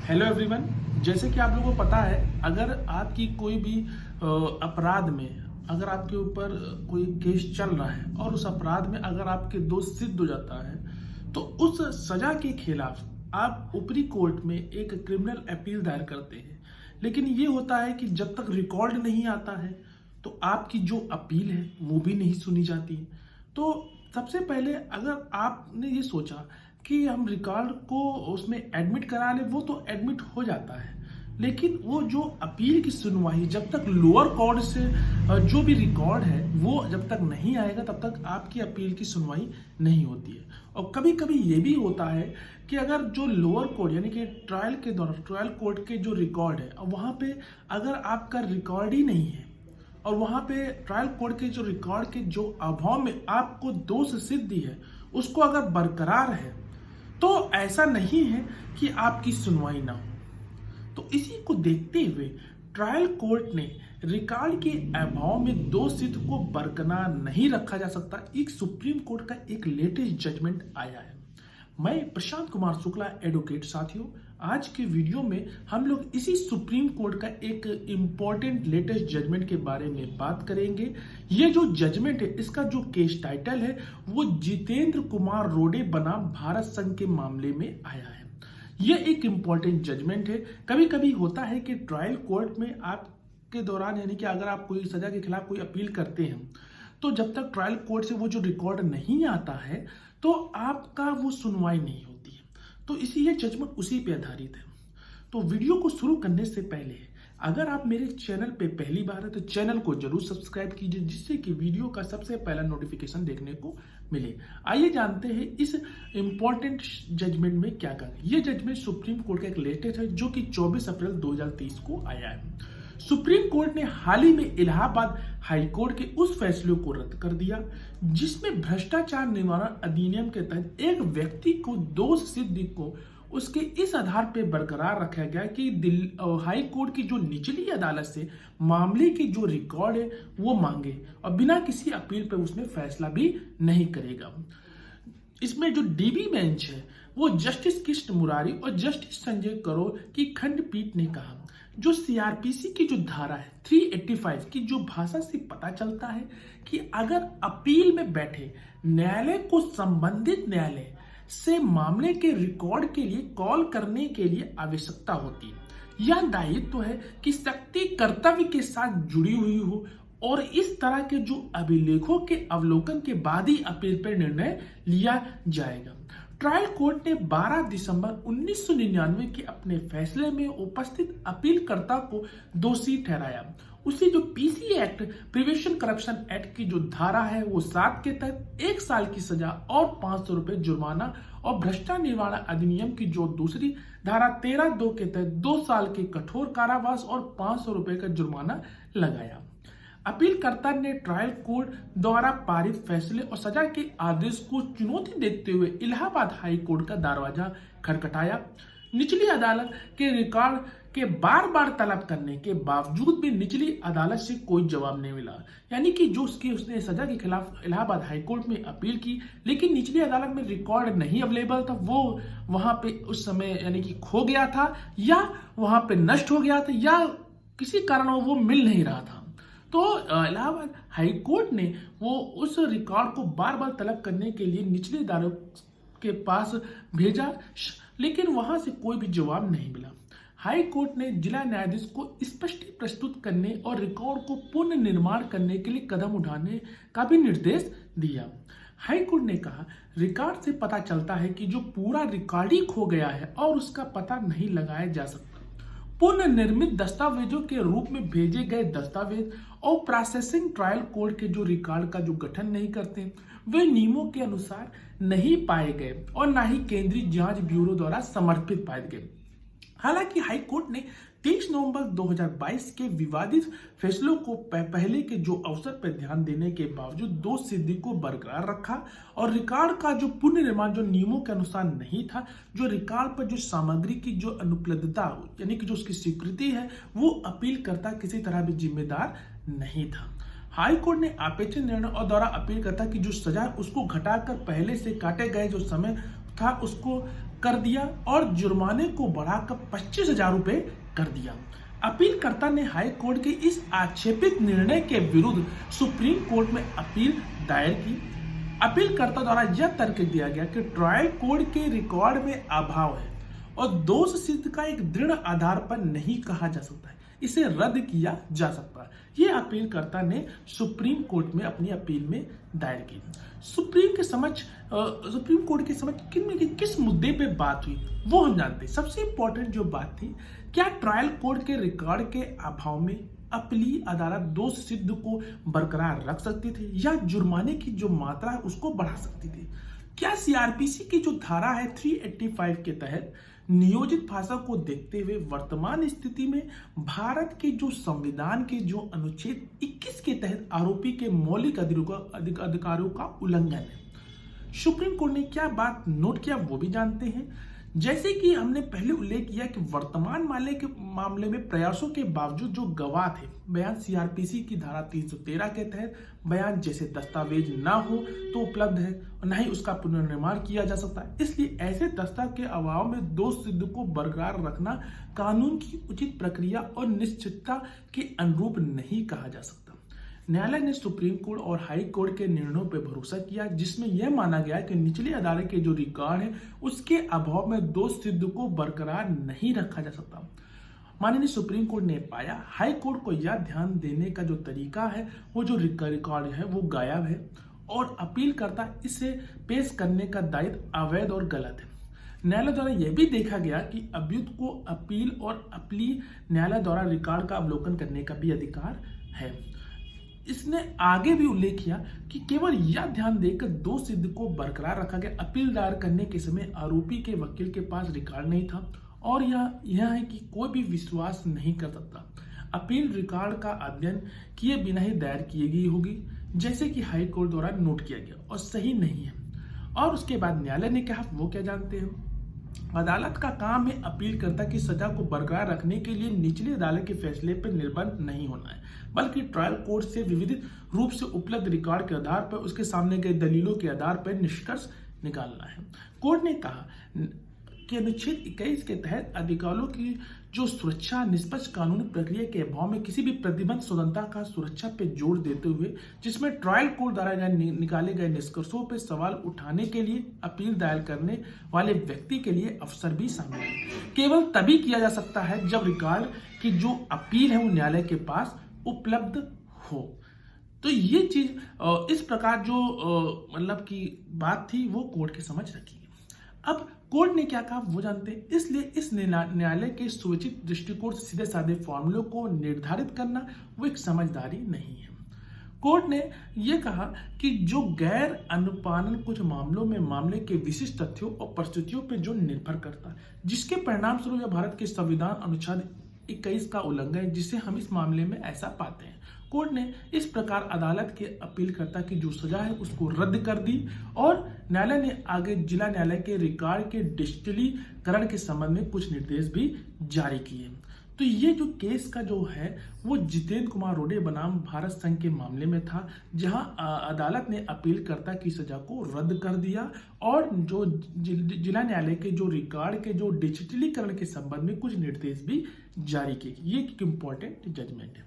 Hello everyone. जैसे कि आप लोगों को पता है, अगर आपकी कोई भी अपराध में अगर आपके ऊपर कोई केस चल रहा है और उस अपराध में अगर आपके दोष सिद्ध हो जाता है तो उस सजा के खिलाफ आप ऊपरी कोर्ट में एक क्रिमिनल अपील दायर करते हैं। लेकिन ये होता है कि जब तक रिकॉर्ड नहीं आता है तो आपकी जो अपील है वो भी नहीं सुनी जाती। तो सबसे पहले अगर आपने ये सोचा कि हम रिकॉर्ड को उसमें एडमिट करा ले, वो तो एडमिट हो जाता है, लेकिन वो जो अपील की सुनवाई जब तक लोअर कोर्ट से जो भी रिकॉर्ड है वो जब तक नहीं आएगा तब तक आपकी अपील की सुनवाई नहीं होती है। और कभी कभी ये भी होता है कि अगर जो लोअर कोर्ट यानी कि ट्रायल के दौरान ट्रायल कोर्ट के जो रिकॉर्ड है वहाँ पे अगर आपका रिकॉर्ड ही नहीं है और वहाँ पे ट्रायल कोर्ट के जो रिकॉर्ड के जो अभाव में आपको दोष सिद्धि है उसको अगर बरकरार है तो ऐसा नहीं है कि आपकी सुनवाई ना हो। तो इसी को देखते हुए ट्रायल कोर्ट ने रिकॉर्ड के अभाव में दोष सिद्ध को बरकरार नहीं रखा जा सकता, एक सुप्रीम कोर्ट का एक लेटेस्ट जजमेंट आया है। मैं प्रशांत कुमार शुक्ला एडवोकेट। साथियों, आज के वीडियो में हम लोग इसी सुप्रीम कोर्ट का एक इम्पॉर्टेंट लेटेस्ट जजमेंट के बारे में बात करेंगे। ये जो जजमेंट है इसका जो केस टाइटल है वो जितेंद्र कुमार रोडे बनाम भारत संघ के मामले में आया है। ये एक इम्पॉर्टेंट जजमेंट है। कभी कभी होता है कि ट्रायल कोर्ट में आपके दौरान यानी कि अगर आप कोई सजा के खिलाफ कोई अपील करते हैं तो जब तक ट्रायल कोर्ट से वो जो रिकॉर्ड नहीं आता है तो आपका वो सुनवाई नहीं होती है। तो इसीलिए जजमेंट उसी पे आधारित है। तो वीडियो को शुरू करने से पहले अगर आप मेरे चैनल पे पहली बार है तो चैनल को जरूर सब्सक्राइब कीजिए, जिससे कि वीडियो का सबसे पहला नोटिफिकेशन देखने को मिले। आइए जानते हैं इस इम्पॉर्टेंट जजमेंट में क्या कहा। यह जजमेंट सुप्रीम कोर्ट का एक लेटेस्ट है जो कि 24 अप्रैल 2023 को आया है। सुप्रीम कोर्ट ने हाल ही में इलाहाबाद हाई कोर्ट के उस फैसले को रद्द कर दिया जिसमें भ्रष्टाचार निवारण अधिनियम के तहत एक व्यक्ति को दोष सिद्धि को उसके इस आधार पर बरकरार रखा गया कि हाई कोर्ट की जो निचली अदालत से मामले की जो रिकॉर्ड है वो मांगे और बिना किसी अपील पर उसमें फैसला भी नहीं करेगा। इसमें जो डीबी बेंच है वो जस्टिस कृष्ण मुरारी और जस्टिस संजय करोल की खंडपीठ ने कहा जो सीआरपीसी की जो धारा है 385 की जो भाषा से पता चलता है कि अगर अपील में बैठे न्यायालय को संबंधित न्यायालय से मामले के रिकॉर्ड के लिए कॉल करने के लिए आवश्यकता होती है। यह दायित्व है कि शक्ति कर्तव्य के साथ जुड़ी हुई हो और इस तरह के जो अभिलेखों के अवलोकन के बाद ही अपील पर निर्णय लिया जाएगा। ट्रायल कोर्ट ने 12 दिसंबर 1999 के अपने फैसले में उपस्थित अपीलकर्ता को दोषी ठहराया। उसे जो PC act prevention corruption act की जो धारा है वो 7 के तहत 1 साल की सजा और 500 रुपए जुर्माना और भ्रष्टाचार निवारण अधिनियम की जो दूसरी धारा 13(2) के तहत 2 साल के कठोर कारावास और 500 रुपए का जुर्माना लगाया। अपीलकर्ता ने ट्रायल कोर्ट द्वारा पारित फैसले और सजा के आदेश को चुनौती देते हुए इलाहाबाद हाई कोर्ट का दरवाजा खटखटाया। निचली अदालत के रिकॉर्ड के बार बार तलब करने के बावजूद भी निचली अदालत से कोई जवाब नहीं मिला, यानी कि जो उसने सजा के खिलाफ इलाहाबाद हाई कोर्ट में अपील की लेकिन निचली अदालत में रिकॉर्ड नहीं अवेलेबल था, वो वहां पे उस समय यानी कि खो गया था या वहां पे नष्ट हो गया था या किसी कारण वो मिल नहीं रहा था। तो इलाहाबाद हाई कोर्ट ने वो उस रिकॉर्ड को बार बार तलब करने के लिए निचली अदालत के पास भेजा लेकिन वहां से कोई भी जवाब नहीं मिला। हाई कोर्ट ने जिला न्यायाधीश को स्पष्ट प्रस्तुत करने और रिकॉर्ड को पुनर्निर्माण करने के लिए कदम उठाने का भी निर्देश दिया। हाई कोर्ट ने कहा रिकॉर्ड से पता चलता है कि जो पूरा रिकॉर्ड ही खो गया है और उसका पता नहीं लगाया जा सकता। पुनर्निर्मित दस्तावेजों के रूप में भेजे गए दस्तावेज और प्रोसेसिंग ट्रायल कोर्ट के जो रिकॉर्ड का जो गठन नहीं करते वे नियमों के अनुसार नहीं पाए गए और न ही केंद्रीय जांच ब्यूरो द्वारा समर्पित पाए गए। हालांकि हाई कोर्ट ने 23 नवंबर 2022 के विवादित फैसलों को पहले के जो अवसर पर ध्यान देने के बावजूद दोष सिद्धि को बरकरार रखा और रिकॉर्ड का जो पुनर्निर्माण जो नियमों के अनुसार नहीं था, जो रिकॉर्ड पर जो सामग्री की जो अनुपलब्धता यानी कि जो उसकी स्वीकृति है वो अपीलकर्ता किसी तरह भी जिम्मेदार नहीं था। हाई कोर्ट ने अपेक्षित निर्णय और द्वारा अपीलकर्ता की जो सजा उसको घटाकर पहले से काटे गए जो समय था उसको कर दिया और जुर्माने को बढ़ाकर 25,000 रुपए कर दिया। अपीलकर्ता ने हाई कोर्ट के इस आक्षेपित निर्णय के विरुद्ध सुप्रीम कोर्ट में अपील दायर की। अपीलकर्ता द्वारा यह तर्क दिया गया कि ट्रायल कोर्ट के रिकॉर्ड में अभाव है और दोष सिद्ध का एक दृढ़ आधार पर नहीं कहा जा सकता है, इसे रद्द किया जा सकता है। ये अपीलकर्ता ने सुप्रीम कोर्ट में अपनी अपील में दायर की। सुप्रीम कोर्ट के समक्ष किस मुद्दे पे बात हुई वो हम जानते हैं। सबसे इंपॉर्टेंट जो बात थी, क्या ट्रायल कोर्ट के रिकॉर्ड के अभाव में अपीली अदालत दोष सिद्ध को बरकरार रख सकती थी या जुर्माने की जो मात्रा है उसको बढ़ा सकती थी? क्या सीआरपीसी की जो धारा है 385 के तहत नियोजित भाषा को देखते हुए वर्तमान स्थिति में भारत के जो संविधान के जो अनुच्छेद 21 के तहत आरोपी के मौलिक अधिकारों का उल्लंघन है? सुप्रीम कोर्ट ने क्या बात नोट किया वो भी जानते हैं। जैसे कि हमने पहले उल्लेख किया कि वर्तमान मामले में प्रयासों के बावजूद जो गवाह थे, बयान सीआरपीसी की धारा 313 के तहत बयान जैसे दस्तावेज ना हो तो उपलब्ध है और न ही उसका पुनर्निर्माण किया जा सकता है। इसलिए ऐसे दस्तावेज के अभाव में दोष सिद्ध को बरकरार रखना कानून की उचित प्रक्रिया और निश्चितता के अनुरूप नहीं कहा जा सकता। न्यायालय ने सुप्रीम कोर्ट और हाई कोर्ट के निर्णयों पर भरोसा किया जिसमें यह माना गया कि निचली अदालत के जो रिकॉर्ड है उसके अभाव में दोष सिद्ध को बरकरार नहीं रखा जा सकता। माननीय सुप्रीम कोर्ट ने पाया हाई कोर्ट को यह ध्यान देने का जो तरीका है वो जो रिकॉर्ड है वो गायब है और अपीलकर्ता इसे पेश करने का दायित्व अवैध और गलत है। न्यायालय द्वारा यह भी देखा गया कि अभियुक्त को अपील और अपीली न्यायालय द्वारा रिकॉर्ड का अवलोकन करने का भी अधिकार है। इसने आगे भी उल्लेख किया कि केवल यह ध्यान देकर दोष सिद्ध को बरकरार रखा गया। अपील दायर करने के समय आरोपी के वकील के पास रिकॉर्ड नहीं था और यह है कि कोई भी विश्वास नहीं कर सकता। अपील रिकॉर्ड का अध्ययन किए बिना ही दायर की गई होगी, जैसे कि हाई कोर्ट द्वारा नोट किया गया, और सही नहीं है। और उसके बाद न्यायालय ने कहा वो क्या जानते हैं, अदालत का काम है अपीलकर्ता की सजा को बरकरार रखने के लिए निचली अदालत के फैसले पर निर्भर नहीं होना है, बल्कि ट्रायल कोर्ट से विविध रूप से उपलब्ध रिकॉर्ड के आधार पर उसके सामने गए दलीलों के आधार पर निष्कर्ष निकालना है। कोर्ट ने कहा कि अनुच्छेद 21 के तहत अधिकारों की जो सुरक्षा निष्पक्ष कानूनी प्रक्रिया के अभाव में किसी भी प्रतिबंध स्वतंत्रता का सुरक्षा पर जोर देते हुए जिसमें ट्रायल कोर्ट द्वारा निकाले गए निष्कर्षों पर सवाल उठाने के लिए अपील दायर करने वाले व्यक्ति के लिए अवसर भी शामिल है। केवल तभी किया जा सकता है जब रिकॉर्ड की जो अपील है वो न्यायालय के पास उपलब्ध हो। तो ये चीज इस प्रकार जो मतलब की बात थी वो कोर्ट की समझ रखी। अब कोर्ट ने क्या कहा वो जानते हैं। इसलिए इस न्यायालय के सुचित दृष्टिकोण से सीधे साधे फॉर्मूलों को निर्धारित करना वो एक समझदारी नहीं है। कोर्ट ने यह कहा कि जो गैर अनुपालन कुछ मामलों में मामले के विशिष्ट तथ्यों और परिस्थितियों पर जो निर्भर करता है, जिसके परिणाम स्वरूप भारत के संविधान अनुच्छेद 21 का उल्लंघन है, जिसे हम इस मामले में ऐसा पाते हैं। कोर्ट ने इस प्रकार अदालत के अपीलकर्ता की जो सजा है उसको रद्द कर दी और न्यायालय ने आगे जिला न्यायालय के रिकॉर्ड के डिजिटलीकरण के संबंध में कुछ निर्देश भी जारी किए। तो ये जो केस का जो है वो जितेंद्र कुमार रोडे बनाम भारत संघ के मामले में था, जहां अदालत ने अपीलकर्ता की सजा को रद्द कर दिया और जो जिला न्यायालय के जो रिकॉर्ड के जो डिजिटलीकरण के संबंध में कुछ निर्देश भी जारी किए। ये एक इम्पोर्टेंट जजमेंट है।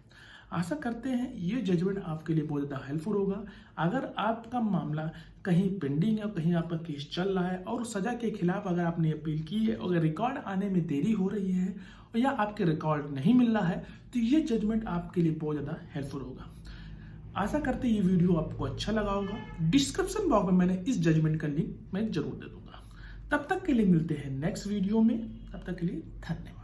आशा करते हैं ये जजमेंट आपके लिए बहुत ज़्यादा हेल्पफुल होगा। अगर आपका मामला कहीं पेंडिंग है, कहीं आपका केस चल रहा है और सजा के खिलाफ अगर आपने अपील की है, अगर रिकॉर्ड आने में देरी हो रही है या आपके रिकॉर्ड नहीं मिल रहा है, तो ये जजमेंट आपके लिए बहुत ज़्यादा हेल्पफुल होगा। आशा करते हैं ये वीडियो आपको अच्छा लगा होगा। डिस्क्रिप्शन बॉक्स में मैंने इस जजमेंट का लिंक मैं जरूर दे दूंगा। तब तक के लिए मिलते हैं नेक्स्ट वीडियो में। तब तक के लिए धन्यवाद।